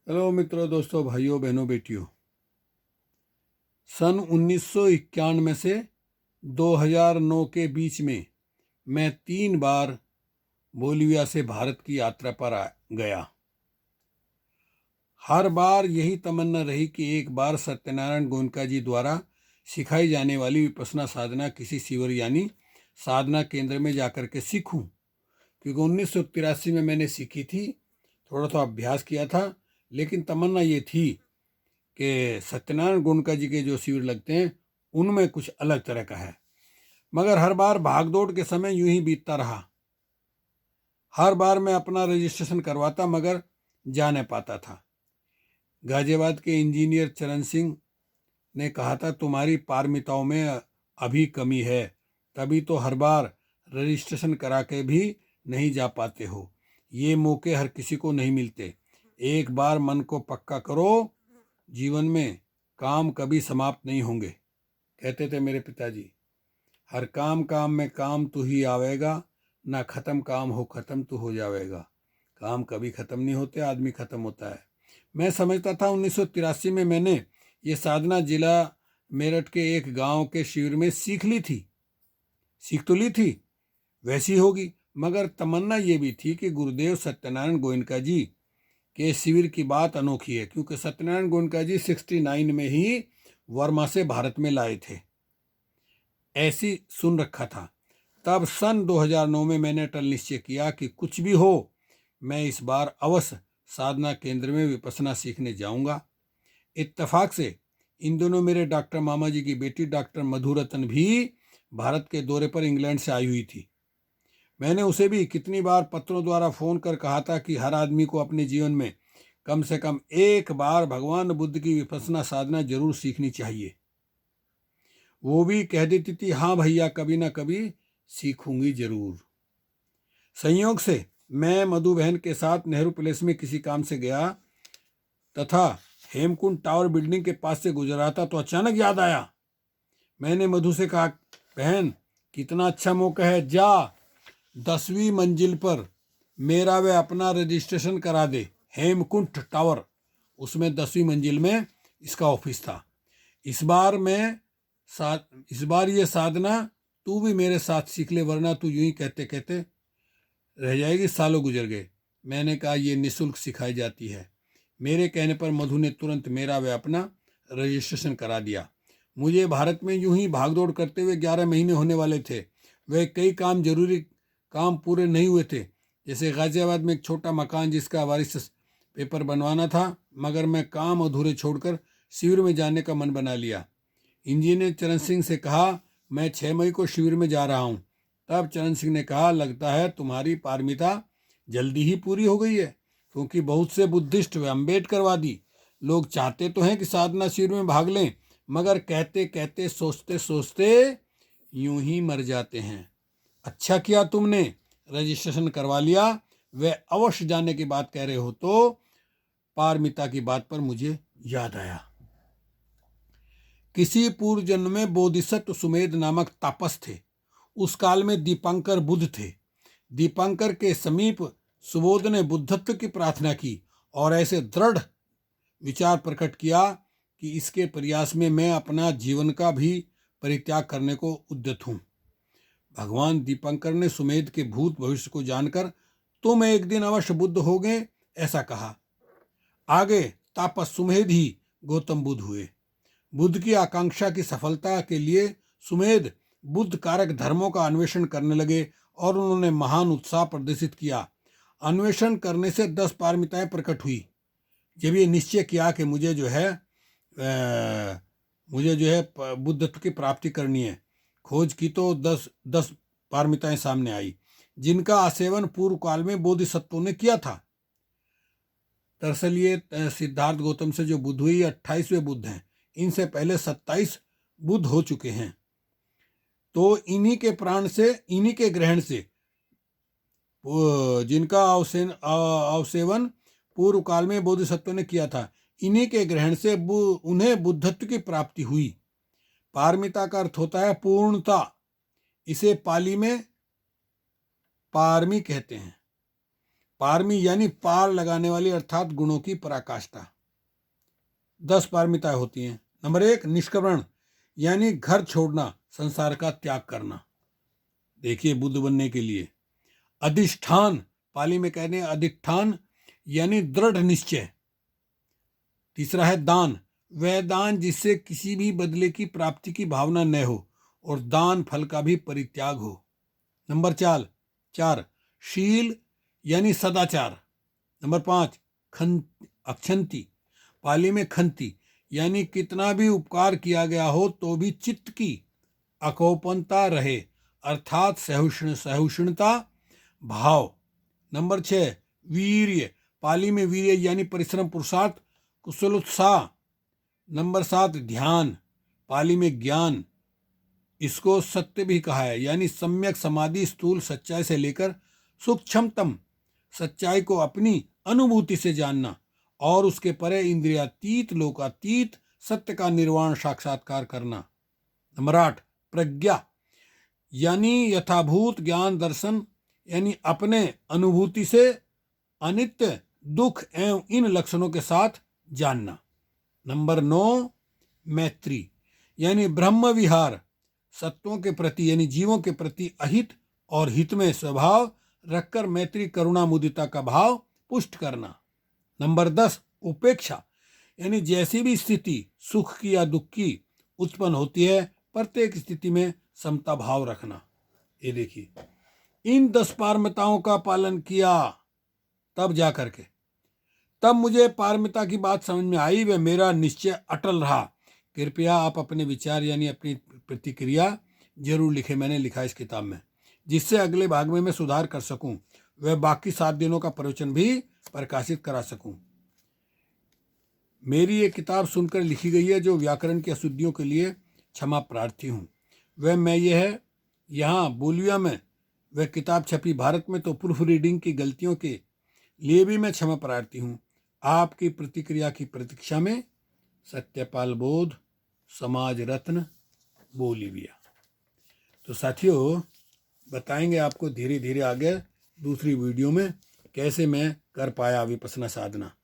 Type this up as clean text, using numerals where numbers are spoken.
Hello मित्रों, दोस्तों, भाइयों, बहनों, बेटियों। सन 1991 से 2009 के बीच में मैं 3 बार बोलिविया से भारत की यात्रा पर गया। हर बार यही तमन्ना रही कि एक बार सत्यनारायण गोयनका जी द्वारा सिखाई जाने वाली विपश्यना साधना किसी शिविर यानी साधना केंद्र में जाकर के सीखूं, क्योंकि 1983 में मैंने सीखी थी। थोड़ा सा अभ्यास किया था, लेकिन तमन्ना ये थी कि सत्यनारायण गोयनका जी के जो शिविर लगते हैं उनमें कुछ अलग तरह का है। मगर हर बार भागदौड़ के समय यूं ही बीतता रहा। हर बार मैं अपना रजिस्ट्रेशन करवाता मगर जा नहीं पाता था। गाजियाबाद के इंजीनियर चरण सिंह ने कहा था, तुम्हारी पारमिताओं में अभी कमी है, तभी तो हर बार रजिस्ट्रेशन करा के भी नहीं जा पाते हो। ये मौके हर किसी को नहीं मिलते। एक बार मन को पक्का करो, जीवन में काम कभी समाप्त नहीं होंगे। कहते थे मेरे पिताजी, हर काम काम में काम तू ही आवेगा, ना खत्म काम हो खत्म तू हो जावेगा। काम कभी खत्म नहीं होते, आदमी खत्म होता है। मैं समझता था 1983 में मैंने ये साधना जिला मेरठ के एक गांव के शिविर में सीख तो ली थी, वैसी होगी। मगर तमन्ना ये भी थी कि गुरुदेव सत्यनारायण गोयनका जी के शिविर की बात अनोखी है, क्योंकि सत्यनारायण गोयनका जी 69 में ही वर्मा से भारत में लाए थे, ऐसी सुन रखा था। तब सन 2009 में मैंने अटल निश्चय किया कि कुछ भी हो, मैं इस बार अवश्य साधना केंद्र में विपश्यना सीखने जाऊंगा। इत्तेफाक से इन दोनों मेरे डॉक्टर मामा जी की बेटी डॉक्टर मधुरतन भी भारत के दौरे पर इंग्लैंड से आई हुई थी। मैंने उसे भी कितनी बार पत्रों द्वारा फोन कर कहा था कि हर आदमी को अपने जीवन में कम से कम एक बार भगवान बुद्ध की विपश्यना साधना जरूर सीखनी चाहिए। वो भी कह देती थी, हाँ भैया, कभी ना कभी सीखूंगी जरूर। संयोग से मैं मधु बहन के साथ नेहरू पैलेस में किसी काम से गया तथा हेमकुंड टावर बिल्डिंग के पास से गुजरा था तो अचानक याद आया। मैंने मधु से कहा, बहन, कितना अच्छा मौका है, जा 10वीं मंजिल पर मेरा वे अपना रजिस्ट्रेशन करा दे। हेमकुंड टावर, उसमें 10वीं मंजिल में इसका ऑफिस था। इस बार ये साधना तू भी मेरे साथ सीख ले, वरना तू यूं ही कहते कहते रह जाएगी। सालों गुजर गए। मैंने कहा, ये निःशुल्क सिखाई जाती है। मेरे कहने पर मधु ने तुरंत मेरा वे अपना रजिस्ट्रेशन करा दिया। मुझे भारत में यूं ही भागदौड़ करते हुए 11 महीने होने वाले थे। वे कई जरूरी काम पूरे नहीं हुए थे, जैसे गाजियाबाद में एक छोटा मकान जिसका वारिस पेपर बनवाना था, मगर मैं काम अधूरे छोड़कर शिविर में जाने का मन बना लिया। इंजीनियर चरण सिंह से कहा, मैं 6 मई को शिविर में जा रहा हूँ। तब चरण सिंह ने कहा, लगता है तुम्हारी पारमिता जल्दी ही पूरी हो गई है, क्योंकि बहुत से बुद्धिस्ट व अम्बेडकरवादी लोग चाहते तो हैं कि साधना शिविर में भाग लें, मगर कहते कहते सोचते सोचते यूं ही मर जाते हैं। अच्छा किया तुमने रजिस्ट्रेशन करवा लिया। वे अवश्य जाने की बात कह रहे हो तो पारमिता की बात पर मुझे याद आया। किसी पूर्व जन्म में बोधिसत्व सुमेध नामक तापस थे। उस काल में दीपांकर बुद्ध थे। दीपांकर के समीप सुबोध ने बुद्धत्व की प्रार्थना की और ऐसे दृढ़ विचार प्रकट किया कि इसके प्रयास में मैं अपना जीवन का भी परित्याग करने को उद्यत हूँ। भगवान दीपांकर ने सुमेध के भूत भविष्य को जानकर तुम एक दिन अवश्य बुद्ध होगे ऐसा कहा। आगे तापस सुमेध ही गौतम बुद्ध हुए। बुद्ध की आकांक्षा की सफलता के लिए सुमेध बुद्ध कारक धर्मों का अन्वेषण करने लगे और उन्होंने महान उत्साह प्रदर्शित किया। अन्वेषण करने से 10 पारमिताएं प्रकट हुई। जब ये निश्चय किया कि मुझे जो है बुद्धत्व की प्राप्ति करनी है, खोज की तो 10 पारमिताएं सामने आई, जिनका आसेवन पूर्व काल में बोधिसत्वों ने किया था। दरअसल ये सिद्धार्थ गौतम से जो बुद्ध हुई 28वें बुद्ध हैं। इनसे पहले 27 बुद्ध हो चुके हैं। तो इन्हीं के प्राण से, इन्हीं के ग्रहण से, जिनका अवसेवन पूर्व काल में बोधिसत्व ने किया था, इन्हीं के ग्रहण से उन्हें बुद्धत्व की प्राप्ति हुई। पारमिता का अर्थ होता है पूर्णता। इसे पाली में पारमी कहते हैं। पारमी यानी पार लगाने वाली अर्थात गुणों की पराकाष्ठा। 10 पारमिताएं होती हैं। नंबर 1 निष्कर्मण यानी घर छोड़ना, संसार का त्याग करना। देखिए बुद्ध बनने के लिए। अधिष्ठान, पाली में कहते हैं अधिष्ठान यानी दृढ़ निश्चय। तीसरा है दान, वह दान जिससे किसी भी बदले की प्राप्ति की भावना न हो और दान फल का भी परित्याग हो। नंबर 4 शील यानी सदाचार। नंबर 5 अक्षंति, पाली में खंति यानी कितना भी उपकार किया गया हो तो भी चित्त की अकोपनता रहे, अर्थात सहिष्णुता भाव। नंबर 6 वीर्य, पाली में वीर्य यानी परिश्रम पुरुषार्थ कुशलोत्साह। नंबर 7 ध्यान, पाली में ज्ञान, इसको सत्य भी कहा है, यानी सम्यक समाधि, स्थूल सच्चाई से लेकर सूक्ष्मतम सच्चाई को अपनी अनुभूति से जानना और उसके परे इंद्रियातीत लोकातीत सत्य का निर्वाण साक्षात्कार करना। नंबर 8 प्रज्ञा यानी यथाभूत ज्ञान दर्शन, यानी अपने अनुभूति से अनित्य दुख एवं इन लक्षणों के साथ जानना। नंबर 9 मैत्री यानी ब्रह्म विहार, सत्वों के प्रति यानी जीवों के प्रति अहित और हित में स्वभाव रखकर मैत्री करुणा मुदिता का भाव पुष्ट करना। नंबर 10 उपेक्षा यानी जैसी भी स्थिति सुख की या दुख की उत्पन्न होती है प्रत्येक स्थिति में समता भाव रखना। ये देखिए इन 10 पारमिताओं का पालन किया तब मुझे पारमिता की बात समझ में आई व मेरा निश्चय अटल रहा। कृपया आप अपने विचार यानी अपनी प्रतिक्रिया जरूर लिखें, मैंने लिखा इस किताब में, जिससे अगले भाग में मैं सुधार कर सकूं व बाकी 7 दिनों का प्रवचन भी प्रकाशित करा सकूं। मेरी ये किताब सुनकर लिखी गई है, जो व्याकरण की अशुद्धियों के लिए क्षमा प्रार्थी हूँ। वह मैं ये है यहाँ बोलिया में वह किताब छपी भारत में, तो प्रूफ रीडिंग की गलतियों के लिए भी मैं क्षमा प्रार्थी हूँ। आपकी प्रतिक्रिया की प्रतीक्षा में सत्यपाल बोध, समाज रत्न, बोलिविया। तो साथियों बताएंगे आपको धीरे धीरे आगे दूसरी वीडियो में कैसे मैं कर पाया विपश्यना साधना।